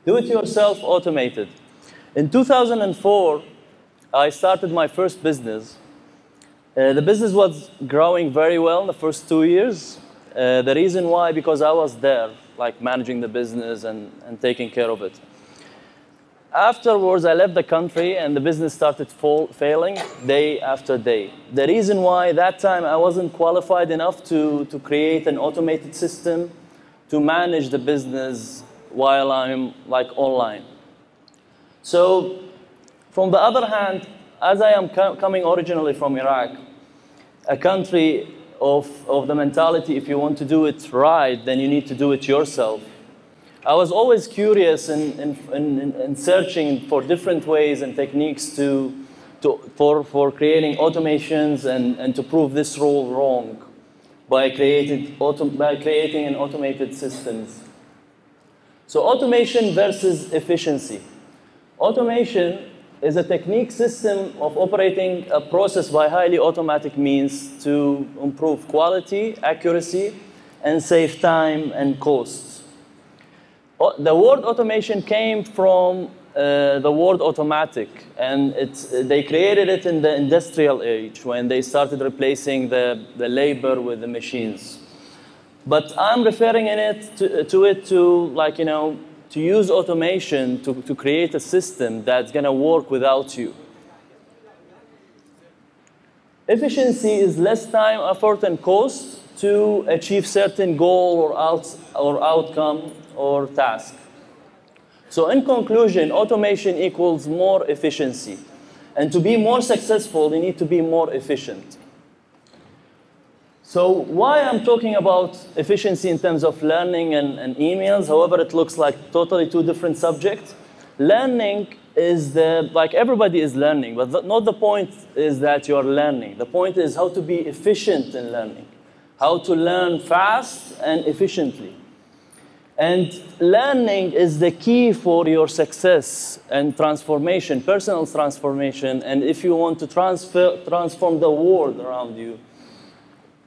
Do-it-yourself automated. In 2004, I started my first business. The business was growing very well in the first 2 years. The reason why, because I was there, like managing the business and taking care of it. Afterwards, I left the country and the business started failing day after day. The reason why, that time I wasn't qualified enough to create an automated system to manage the business while I'm like online. So, from the other hand, as I am coming originally from Iraq, a country of the mentality, if you want to do it right, then you need to do it yourself. I was always curious in searching for different ways and techniques for creating automations and to prove this rule wrong by creating an automated systems. So automation versus efficiency. Automation is a technique system of operating a process by highly automatic means to improve quality, accuracy, and save time and costs. The word automation came from the word automatic, and they created it in the industrial age when they started replacing the labor with the machines. But I'm referring to use automation to create a system that's going to work without you. Efficiency is less time, effort, and cost to achieve certain goal or outcome or task. So in conclusion, automation equals more efficiency. And to be more successful, you need to be more efficient. So why I'm talking about efficiency in terms of learning and emails, however, it looks like totally two different subjects. Learning is like everybody is learning, but not the point is that you're learning. The point is how to be efficient in learning, how to learn fast and efficiently. And learning is the key for your success and transformation, personal transformation. And if you want to transform the world around you,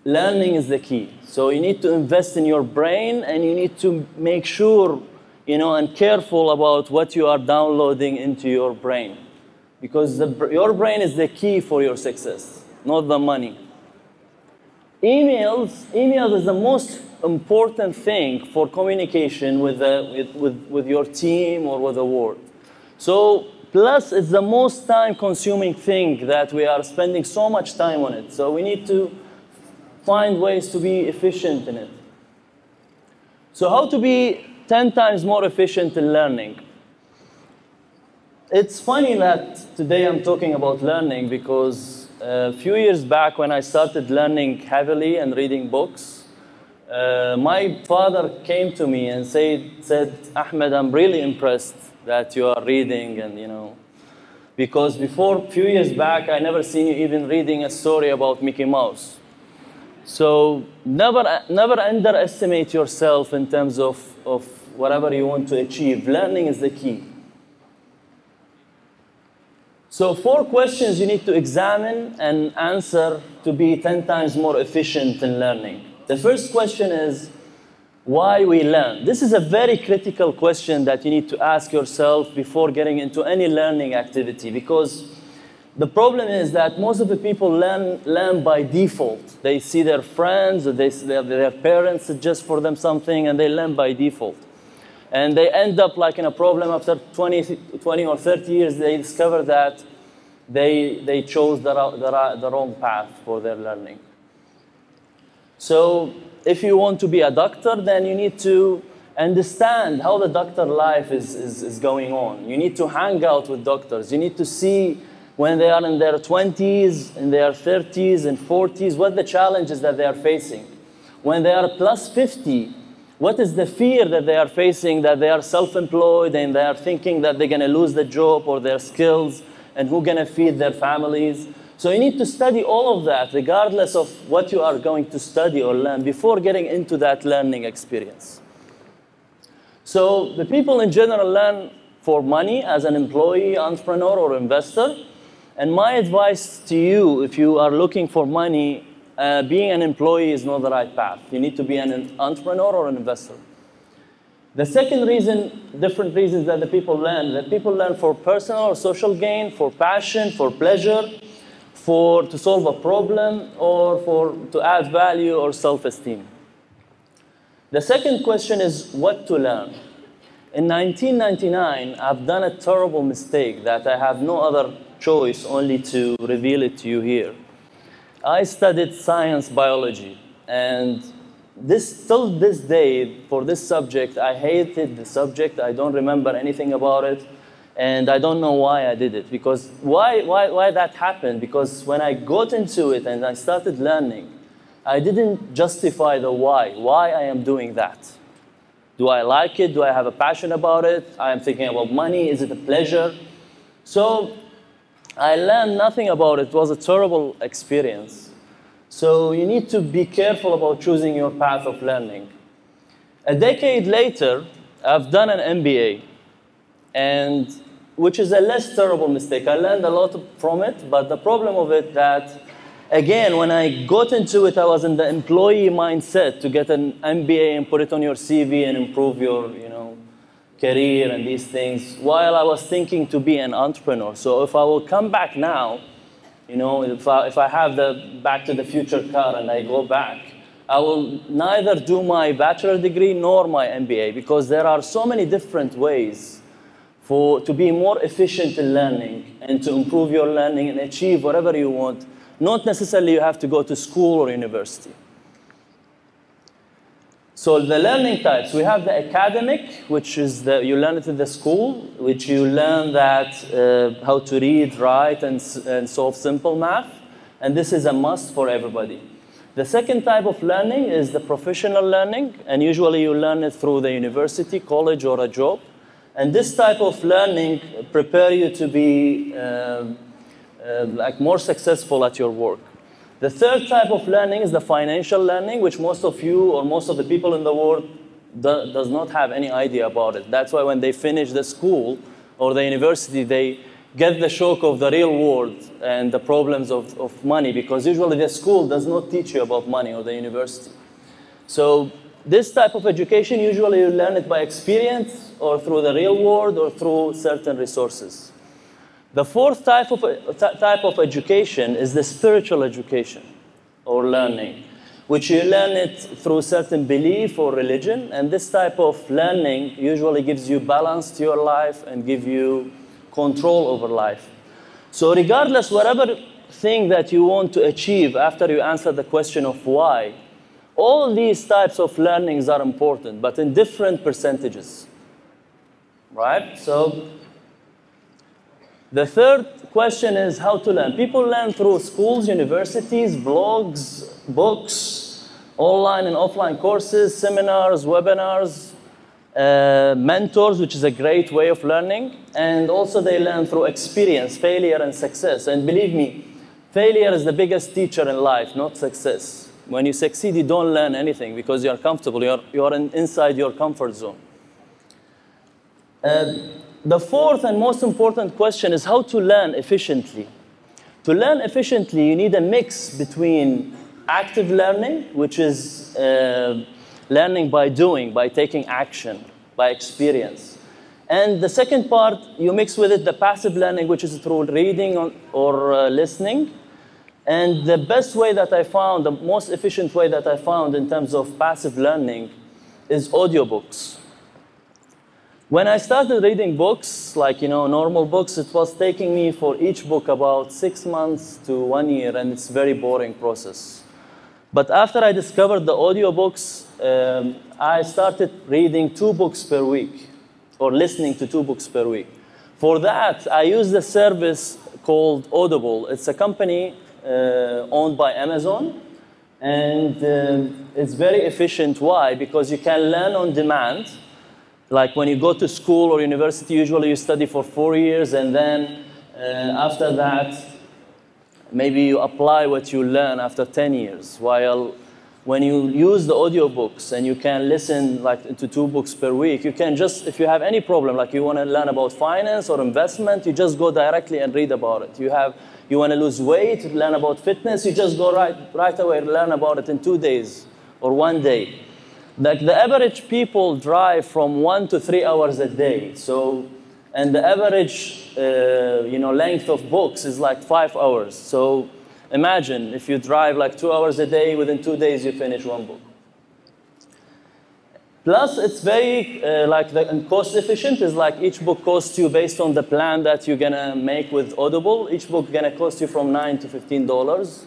learning is the key. So you need to invest in your brain, and you need to make sure, and careful about what you are downloading into your brain. Because your brain is the key for your success, not the money. Emails is the most important thing for communication with your team or with the world. So plus it's the most time-consuming thing that we are spending so much time on it. So we need to find ways to be efficient in it. So how to be 10 times more efficient in learning? It's funny that today I'm talking about learning because a few years back when I started learning heavily and reading books, my father came to me and said, Ahmed, I'm really impressed that you are reading, and because before, a few years back, I never seen you even reading a story about Mickey Mouse. So never underestimate yourself in terms of whatever you want to achieve. Learning is the key. So 4 questions you need to examine and answer to be 10 times more efficient in learning. The first question is, why we learn? This is a very critical question that you need to ask yourself before getting into any learning activity, because the problem is that most of the people learn by default. They see their friends, or their parents suggest for them something, and they learn by default. And they end up like in a problem after 20 or 30 years, they discover that they chose the wrong path for their learning. So if you want to be a doctor, then you need to understand how the doctor life is going on. You need to hang out with doctors. You need to see when they are in their 20s, in their 30s and 40s, what the challenges that they are facing. When they are plus 50, what is the fear that they are facing, that they are self-employed and they are thinking that they're going to lose the job or their skills, and who's going to feed their families. So you need to study all of that, regardless of what you are going to study or learn, before getting into that learning experience. So the people in general learn for money as an employee, entrepreneur, or investor. And my advice to you, if you are looking for money, being an employee is not the right path. You need to be an entrepreneur or an investor. The second reason, different reasons that people learn for personal or social gain, for passion, for pleasure, to solve a problem, or to add value or self-esteem. The second question is what to learn. In 1999, I've done a terrible mistake that I have no other choice only to reveal it to you here. I studied science biology, and till this day, for this subject, I hated the subject. I don't remember anything about it, and I don't know why I did it. Because why that happened? Because when I got into it and I started learning, I didn't justify the why I am doing that. Do I like it? Do I have a passion about it? I am thinking about money. Is it a pleasure? So I learned nothing about it. It was a terrible experience. So you need to be careful about choosing your path of learning. A decade later, I've done an MBA, which is a less terrible mistake. I learned a lot from it, but the problem of it that, again, when I got into it, I was in the employee mindset to get an MBA and put it on your CV and improve your career and these things, while I was thinking to be an entrepreneur. So if I will come back now, if I have the Back to the Future car and I go back, I will neither do my bachelor degree nor my MBA, because there are so many different ways to be more efficient in learning and to improve your learning and achieve whatever you want. Not necessarily you have to go to school or university. So the learning types, we have the academic, which is you learn it in the school, which you learn that how to read, write, and solve simple math. And this is a must for everybody. The second type of learning is the professional learning. And usually you learn it through the university, college, or a job. And this type of learning prepare you to be more successful at your work. The third type of learning is the financial learning, which most of you or most of the people in the world does not have any idea about it. That's why when they finish the school or the university, they get the shock of the real world and the problems of money, because usually the school does not teach you about money, or the university. So this type of education, usually you learn it by experience or through the real world or through certain resources. The fourth type of education is the spiritual education or learning, which you learn it through certain belief or religion. And this type of learning usually gives you balance to your life and give you control over life. So regardless, whatever thing that you want to achieve after you answer the question of why, all these types of learnings are important, but in different percentages, right? So the third question is how to learn. People learn through schools, universities, blogs, books, online and offline courses, seminars, webinars, mentors, which is a great way of learning. And also they learn through experience, failure, and success. And believe me, failure is the biggest teacher in life, not success. When you succeed, you don't learn anything because you're comfortable. You're inside your comfort zone. The fourth and most important question is how to learn efficiently. To learn efficiently, you need a mix between active learning, which is learning by doing, by taking action, by experience. And the second part, you mix with it the passive learning, which is through reading or listening. And the best way that I found, the most efficient way that I found in terms of passive learning is audiobooks. When I started reading books, like normal books, it was taking me for each book about 6 months to 1 year, and it's a very boring process. But after I discovered the audiobooks, I started reading 2 books per week, or listening to 2 books per week. For that, I used a service called Audible. It's a company owned by Amazon, and it's very efficient. Why? Because you can learn on demand. Like when you go to school or university, usually you study for 4 years, and then after that, maybe you apply what you learn after 10 years. While when you use the audiobooks and you can listen to 2 books per week, you can just, if you have any problem, like you want to learn about finance or investment, you just go directly and read about it. You want to lose weight, learn about fitness, you just go right away and learn about it in 2 days or 1 day. Like the average people drive from 1 to 3 hours a day. So, and the average length of books is like 5 hours. So imagine if you drive like 2 hours a day, within 2 days you finish one book. Plus, it's very and cost efficient. Is like each book costs you based on the plan that you're gonna make with Audible. Each book gonna cost you from $9 to $15.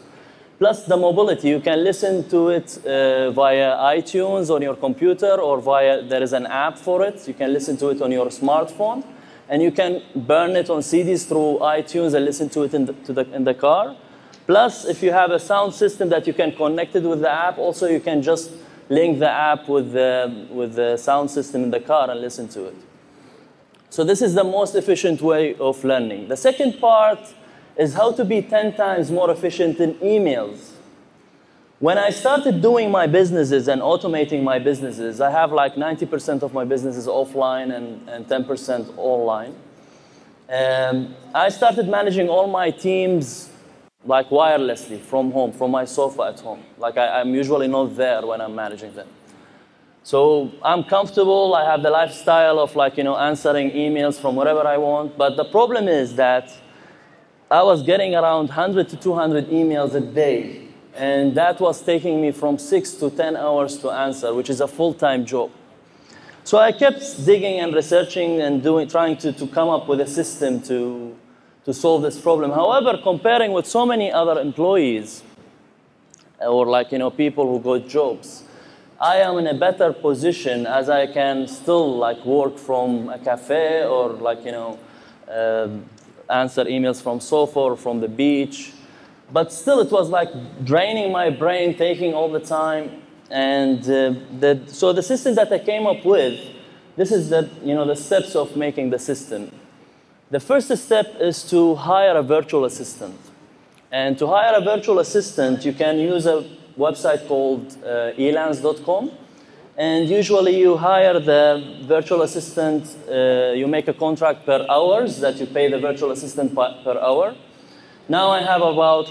Plus the mobility, you can listen to it via iTunes on your computer, or there is an app for it. You can listen to it on your smartphone, and you can burn it on CDs through iTunes and listen to it in the car. Plus, if you have a sound system that you can connect it with the app, also you can just link the app with the sound system in the car and listen to it. So this is the most efficient way of learning. The second part is how to be 10 times more efficient in emails. When I started doing my businesses and automating my businesses, I have like 90% of my businesses offline and 10% online. I started managing all my teams like wirelessly from home, from my sofa at home. Like I'm usually not there when I'm managing them. So I'm comfortable, I have the lifestyle of answering emails from wherever I want, but the problem is that I was getting around 100 to 200 emails a day, and that was taking me from 6 to 10 hours to answer, which is a full-time job. So I kept digging and researching and trying to come up with a system to solve this problem. However, comparing with so many other employees, or people who got jobs, I am in a better position, as I can still work from a cafe, or answer emails from sofa or from the beach. But still, it was draining my brain, taking all the time. And so the system that I came up with, this is the steps of making the system. The first step is to hire a virtual assistant. And to hire a virtual assistant, you can use a website called elance.com. And usually you hire the virtual assistant, you make a contract per hours that you pay the virtual assistant per hour. Now I have about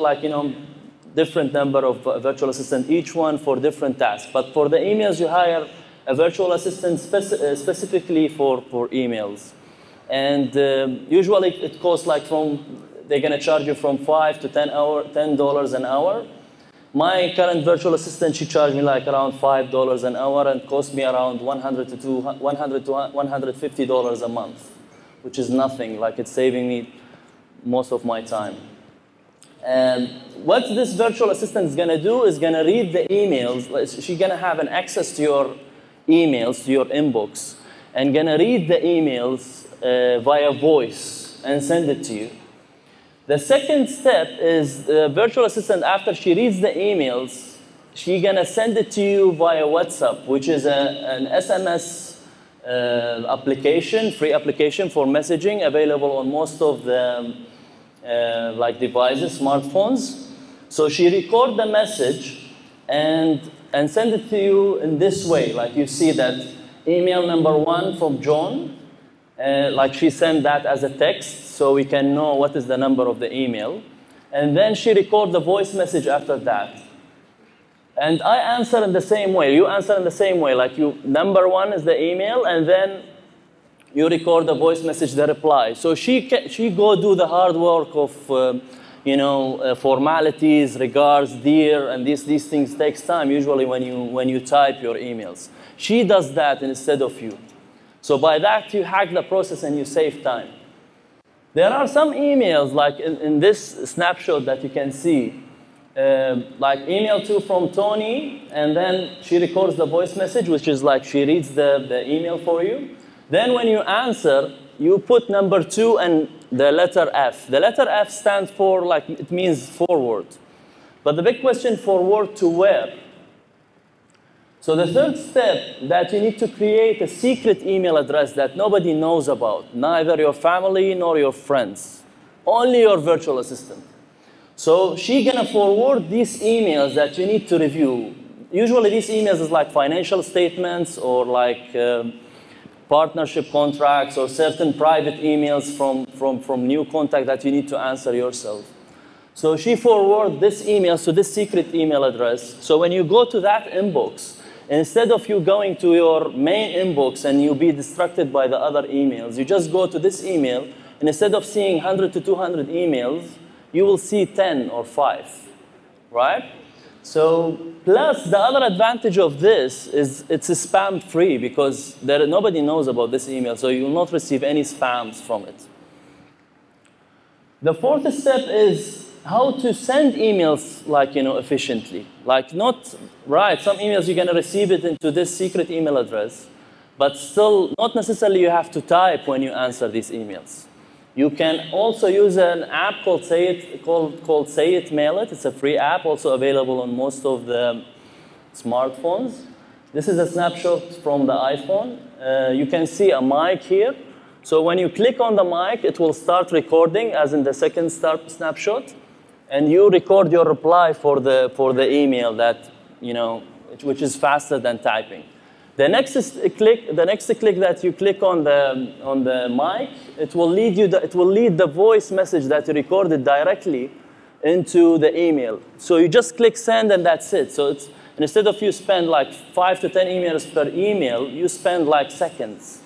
different number of virtual assistants, each one for different tasks. But for the emails, you hire a virtual assistant specifically for emails. And usually it costs they're gonna charge you from $5 to $10 an hour. My current virtual assistant, she charged me around $5 an hour and cost me around $100 to $150 a month, which is nothing. It's saving me most of my time. And what this virtual assistant is gonna do is gonna read the emails. She's gonna have an access to your emails, to your inbox, and gonna read the emails via voice and send it to you. The second step is the virtual assistant, after she reads the emails, she's gonna send it to you via WhatsApp, which is an SMS application, free application for messaging, available on most of the devices, smartphones. So she records the message and send it to you in this way. You see that email number 1 from John. She sent that as a text, so we can know what is the number of the email. And then she records the voice message after that. And I answer in the same way. You answer in the same way. Number 1 is the email, and then you record the voice message, the reply. So she go do the hard work of formalities, regards, dear, and these things takes time usually when you type your emails. She does that instead of you. So by that, you hack the process and you save time. There are some emails, in this snapshot that you can see, email 2 from Tony, and then she records the voice message, which is she reads the email for you. Then when you answer, you put number 2 and the letter F. The letter F stands for, it means forward. But the big question, forward to where? So the third step, that you need to create a secret email address that nobody knows about, neither your family nor your friends, only your virtual assistant. So she's gonna forward these emails that you need to review. Usually these emails is financial statements or partnership contracts or certain private emails from new contact that you need to answer yourself. So she forward this email to this secret email address. So when you go to that inbox, instead of you going to your main inbox and you be distracted by the other emails, you just go to this email, and instead of seeing 100 to 200 emails, you will see 10 or 5, right? So, plus the other advantage of this is it's spam free because nobody knows about this email, so you will not receive any spams from it. The fourth step is how to send emails efficiently. Like not, right, some emails you're gonna receive it into this secret email address, but still not necessarily you have to type when you answer these emails. You can also use an app called called Say It, Mail It. It's a free app, also available on most of the smartphones. This is a snapshot from the iPhone. You can see a mic here. So when you click on the mic, it will start recording, as in the second snapshot, and you record your reply for the email that which is faster than typing. The next click that you click on the mic, it will lead the voice message that you recorded directly into the email. So you just click send and that's it. So it's, instead of you spend like 5 to 10 emails per email, you spend like seconds.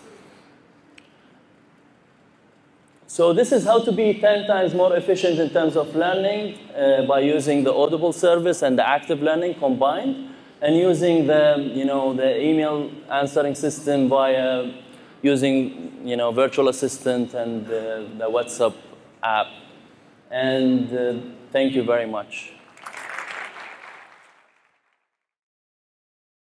So this is how to be 10 times more efficient in terms of learning by using the Audible service and the active learning combined, and using the email answering system via using virtual assistant and the WhatsApp app. And thank you very much.